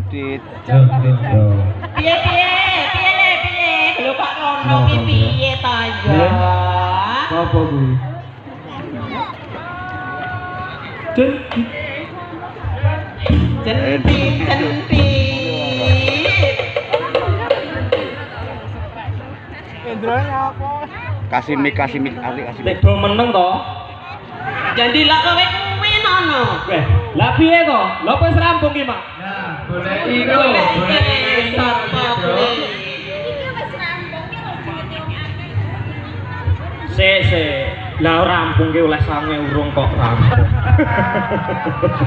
Jontit. Piye lho Pak Rono ki piye ta ya? Apa kuwi? Jentit. Kasih mik asik kasih. Nek do meneng to. Jadi lah kowe kuwi nono. Lah piye to? Lha wis rampung ki, Mak? Nah, boleh iku. Se. Lah rampung ki oleh 9.000 urung kok rampung.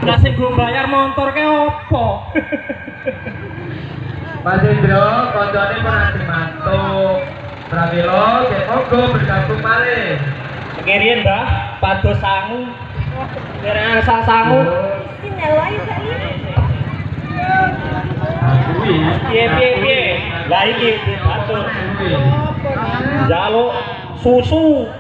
Lah sing go bayar motor ke opo? Mas Indro, koncone pernah dimantuk. Pramilo, monggo bergabung malih. Sekirien, Mbah, pados sangu. Dereng asal sangu. Piye. Lah iki diatur. Jaluk susu.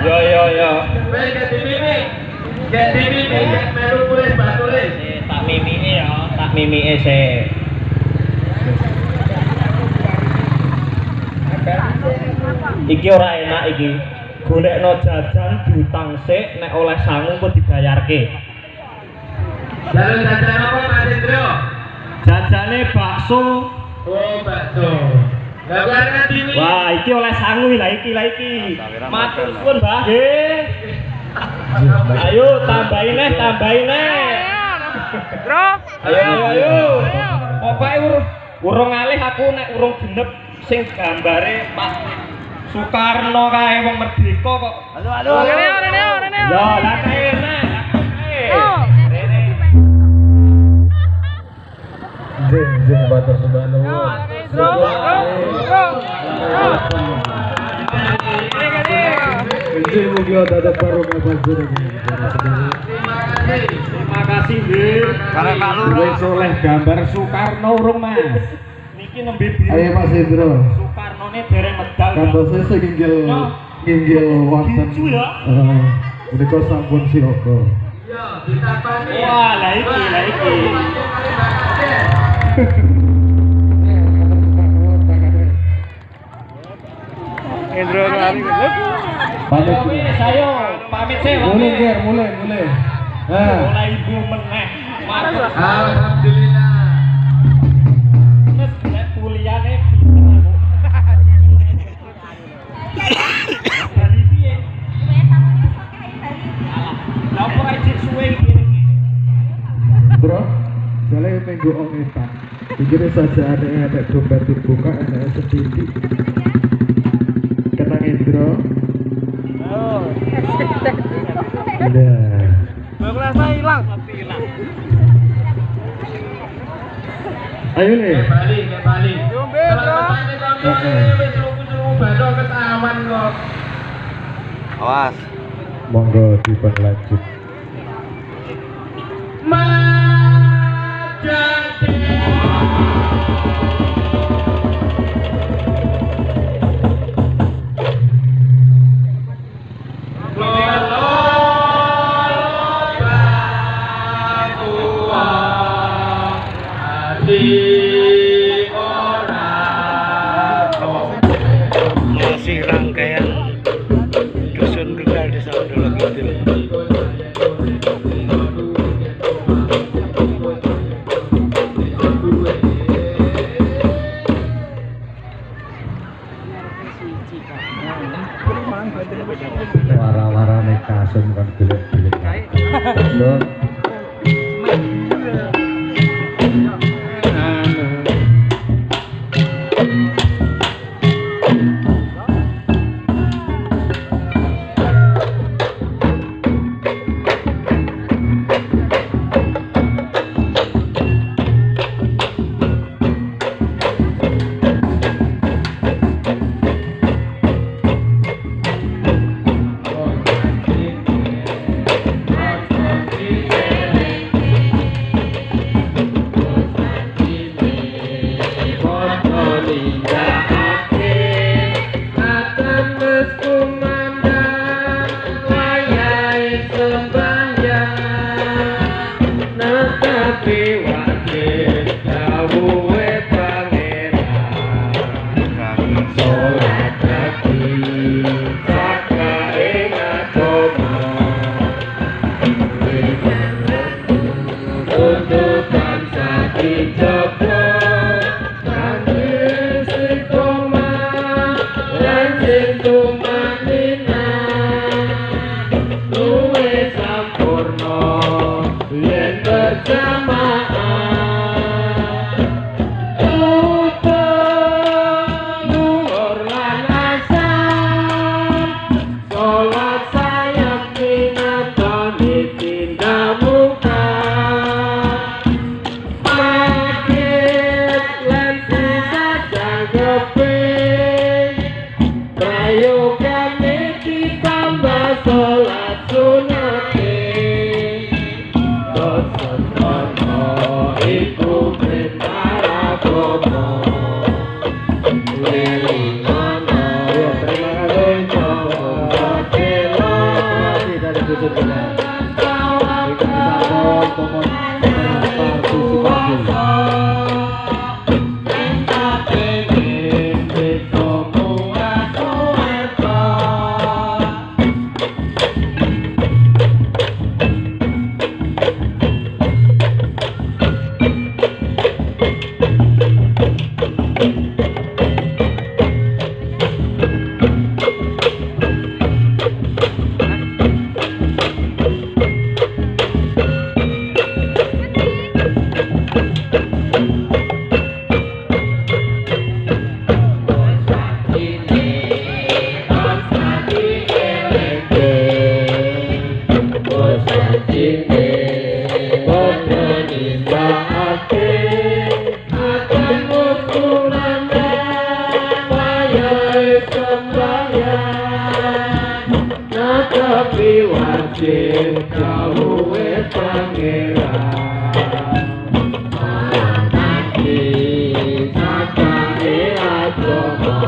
Yo. Wes get dimimi, melu tulis batulis. Tak mimike ya, tak mimike sik. Iki ora enak iki. Golekno jajan diutang sik, nek oleh sangu kok dibayarke. Jalur jajan apa Mas Indro? Jajane bakso. Oh, bakso. Lah kan dini. Wah, iki oleh sangu lah iki. Matur suwun, Mbah. Nggih. Ayo tambahin neh. Bro. Ayo. Pokoke urung alih aku nek urung genep sing gambare Pak Soekarno kae wong merdeka kok. Aduh. Rene. Ya, lah kene. Jeng batur subhanallah. Jeng mugi ada barokah banjur iki. Terima kasih, nggih. Karek Pak Lurah. Wis oleh gambar Soekarno urung, Mas. Niki nembe biru. Ayo Mas Indro. Soekarnone dereng medal. Kampusnya sing nginggil wonten. Gitu ya. Menika sampun siaga. Wah, lah iki. Indro lari. Wis ayo, pamit sih. Mulai. Mulai ibu meneh. Matur. Alhamdulillah. Terus nek kuliahne pinter aku. Bali piye? Lah kok aja suwe iki. Bro, soalnya minggu ongetan. Pikirnya saja ada dompet dibuka, ada sedikit. Kenang Indro. Udah. Berasa hilang. Ayo nih. Ke Bali. Kalau ketahuan kok. Awas. Monggo diperlanjut. Masih rangkaian dusun Kendal Desa Undolo Kidul. berjamaah untuk luhur lan asar sholat sayap dinatoni tindak muka maghrib lan sisa jageping prayogane ditambah sholat sunating dosa iku perintah agama lelingana ya terima kasih dari Dusun Kendal wajib kawuwe pangeran mati sakane agama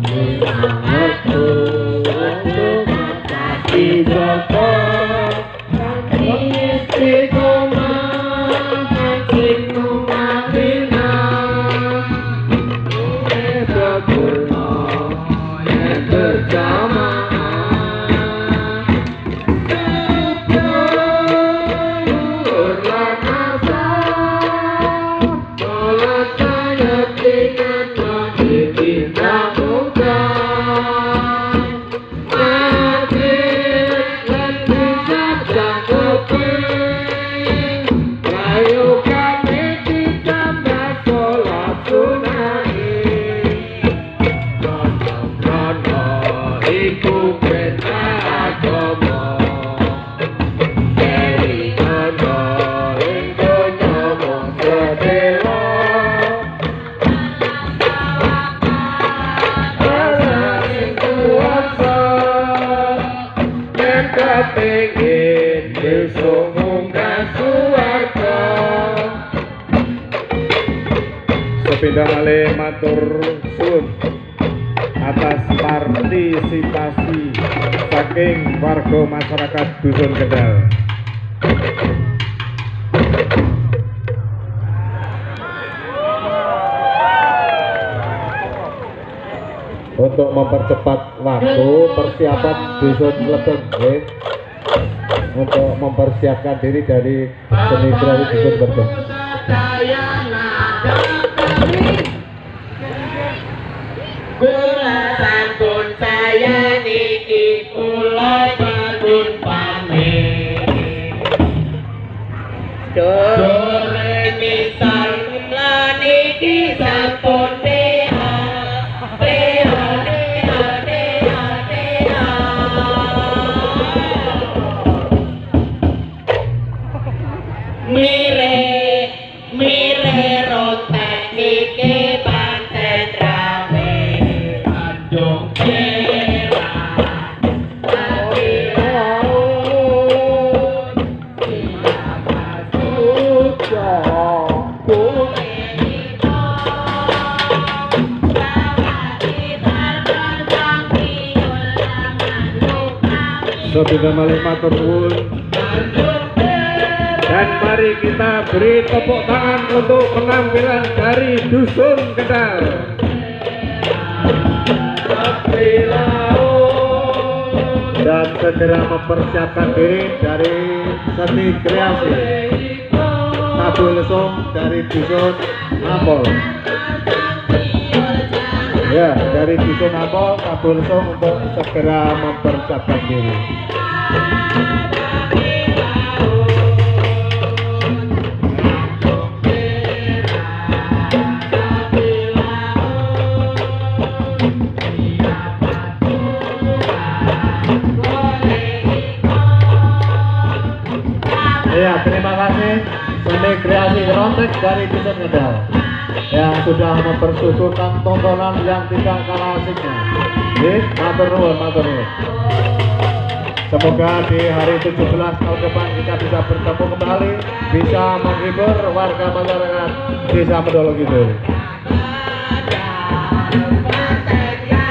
winantu mati joko kanthi istiqomah kanthi numatina berguna bersama Sepindah malih matur suwun atas partisipasi saking warga masyarakat Dusun Kendal. Untuk mempercepat waktu persiapan Dusun Lebeng untuk mempersiapkan diri dari seni tari Dusun Lebeng. Kula sampun saya niki kula nyuwun pamit. Dore misal kula niki sampun mire rotek niki pancen rame anjung kira Sabda malih matur nuwun. Dan mari kita beri tepuk tangan untuk penampilan dari Dusun Kendal. Dan segera mempersiapkan diri dari seni kreasi Tabul Lesung dari Dusun Ampol. Ya, dari Dusun Ampol, Tabul Lesung untuk segera mempersiapkan diri. Iya, terima kasih seni kreasi Rontek dari Desa Ngedal yang sudah mempersuguhkan tontonan yang tidak kalah asiknya. Matur nuwun, matur nuwun. Semoga di hari 17 tahun depan kita bisa bertemu kembali, bisa menghibur warga masyarakat Desa Medolo Kidul.